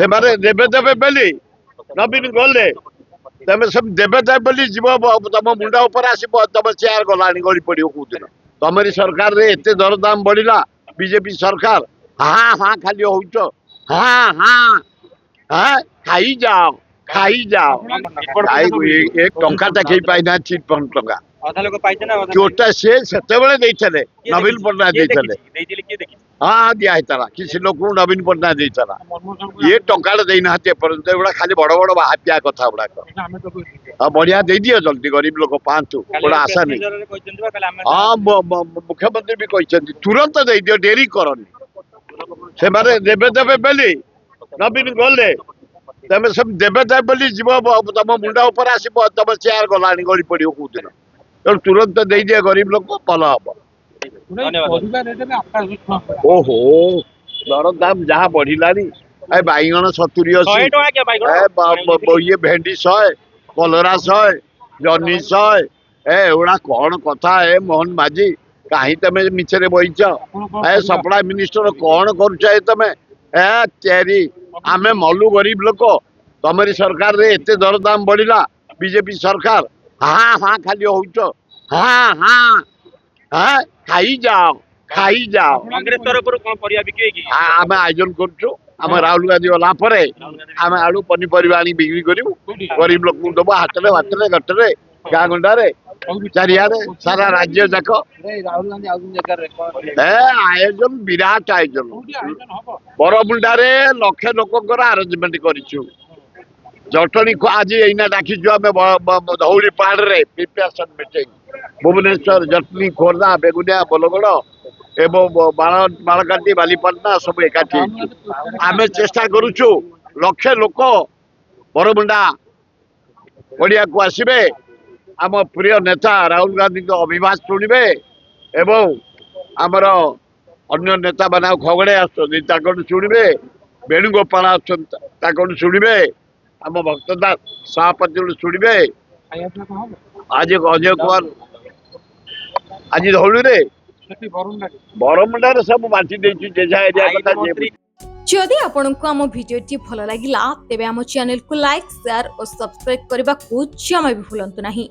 ସେମାନେ ଦେବେ ଦେବେ ବୋଲି ନବୀନ ଗଲେ ତମେ ସବୁ ଦେବେ ଦେବେ ବୋଲି ଯିବ ତମ ମୁଣ୍ଡ ଉପରେ ଆସିବ ତମ ଚେୟାର ଗଲାଣି ଗଳି ପଡିବ କୋଉଦିନ। ତମରି ସରକାରରେ ଏତେ ଦରଦାମ ବଢିଲା ବିଜେପି ସରକାର ହାଁ ହାଁ ଖାଲି ହଉଛ ହାଁ ହାଁ ହାଁ ଖାଇଯାଅ ଖାଇଯାଅ ଏ ଟଙ୍କାଟା କେହି ପାଇନାହାନ୍ତି ଚିଟ୍ ଫଣ୍ଡ ଟଙ୍କା ଯୋଉଟା ସେ ସେତେବେଳେ ଦେଇଥିଲେ ନବୀନ ପଟ୍ଟନାୟକ ଦେଇଥିଲେ ହଁ ଦିଆ ହେଇଥିଲା କିଛି ଲୋକଙ୍କୁ ନବୀନ ପଟ୍ଟନାୟକ ଦେଇଥିଲା ଇଏ ଟଙ୍କାଟା ଦେଇନାହାନ୍ତି ଏପର୍ଯ୍ୟନ୍ତ ଏଗୁଡା ଖାଲି ବଡ ବଡ ବାହାପିଆ କଥା ଗୁଡାକ ହଁ ବଢିଆ ଦେଇଦିଅ ଜଲ୍ଦି ଗରିବ ଲୋକ ପାଆନ୍ତୁ ଗୋଟେ ଆଶା ନେଇ ହଁ ମୁଖ୍ୟମନ୍ତ୍ରୀ ବି କହିଛନ୍ତି ତୁରନ୍ତ ଦେଇଦିଅ ଡେରି କରନି ସେମାନେ ଦେବେ ଦେବେ ବୋଲି ନବୀନ ଗଲେ ତମେ ସବୁ ଦେବେ ଦେବେ ବୋଲି ଯିବ ତମ ମୁଣ୍ଡ ଉପରେ ଆସିବ ତମ ଚେୟାର ଗଲାଣି ଗଳି ପଡିବ କୋଉଦିନ ତେଣୁ ତୁରନ୍ତ ଦେଇଦିଅ ଗରିବ ଲୋକ ଭଲ ହବ। ଓହୋ ଦରଦାମ ଯାହା ବଢିଲାଣି ଏ ବାଇଗଣ 70-80 ଇଏ ଭେଣ୍ଡି 100 କଲରା 100 ଜହ୍ନି 100 ଏଗୁଡା କଣ କଥା ମୋହନ ମାଝୀ କାହିଁ ତମେ ମିଛରେ ବହିଛ ସପ୍ଲାଏ ମିନିଷ୍ଟର କଣ କରୁଛ ତମେ ଚେରି ଆମେ ମଲୁ ଗରିବ ଲୋକ ତମରି ସରକାରରେ ଏତେ ଦରଦାମ ବଢିଲା ବିଜେପି ସରକାର ହାଁ ହାଁ ଖାଲି ହଉଛ ହାଁ ହାଁ ହାଁ ଖାଇଯାଅ ଖାଇଯାଅ ଆମେ ଆୟୋଜନ କରୁଛୁ ଆମେ ରାହୁଲ ଗାନ୍ଧୀ ଗଲା ପରେ ଆମେ ଆଳୁ ପନିପରିବା ଆଣି ବିକ୍ରି କରିବୁ ଗରିବ ଲୋକଙ୍କୁ ଦବୁ ହାଟରେ ବାଟରେ ଘାଟରେ ଗାଁ ଗଣ୍ଡାରେ ଚାରିଆଡେ ସାରା ରାଜ୍ୟ ଯାକ ଆୟୋଜନ ବିରାଟ ଆୟୋଜନ ବରମୁଣ୍ଡାରେ ଲକ୍ଷେ ଲୋକଙ୍କର ଆରେଞ୍ଜମେଣ୍ଟ କରିଛୁ ଜଟଣୀ ଆଜି ଏଇନା ଡାକିଛୁ ଆମେ ଧଉଳି ପାହାଡରେ ପ୍ରିପାରେସନ ମିଟିଂ ଭୁବନେଶ୍ୱର ଜଟଣୀ ଖୋର୍ଦ୍ଧା ବେଗୁନିଆ ବୋଲଗଡ଼ ଏବଂ ବାଳକାଟି ବାଲିପାଟଣା ସବୁ ଏକାଠି ହେଇଛୁ ଆମେ ଚେଷ୍ଟା କରୁଛୁ ଲକ୍ଷେ ଲୋକ ବରମୁଣ୍ଡା ପଡ଼ିଆକୁ ଆସିବେ ଆମ ପ୍ରିୟ ନେତା ରାହୁଲ ଗାନ୍ଧୀଙ୍କ ଅଭିଭାଷଣ ଶୁଣିବେ ଏବଂ ଆମର ଅନ୍ୟ ନେତା ମାନେ ଖଗଡେ ଆସୁଛନ୍ତି ତାଙ୍କଠୁ ଶୁଣିବେ ବେଣୁଗୋପାଳ ଆସୁଛନ୍ତି ତାଙ୍କଠୁ ଶୁଣିବେ ଆମ ଭକ୍ତଦାସ ସଭାପତି ଶୁଣିବେ ଆଜି ଅଜୟ କୁମାର ଆଜି ଧଉଳିରେ ବରମୁଣ୍ଡାରେ ସବୁ ବାଣ୍ଟି ଦେଇଛୁ ଯେଝା ଏରିଆ କଥା जदि आपंक आम भिडी भल लगा तेब आम चैनल को लाइक शेयर और सब्सक्राइब करने को जमा भी भूलु नहीं।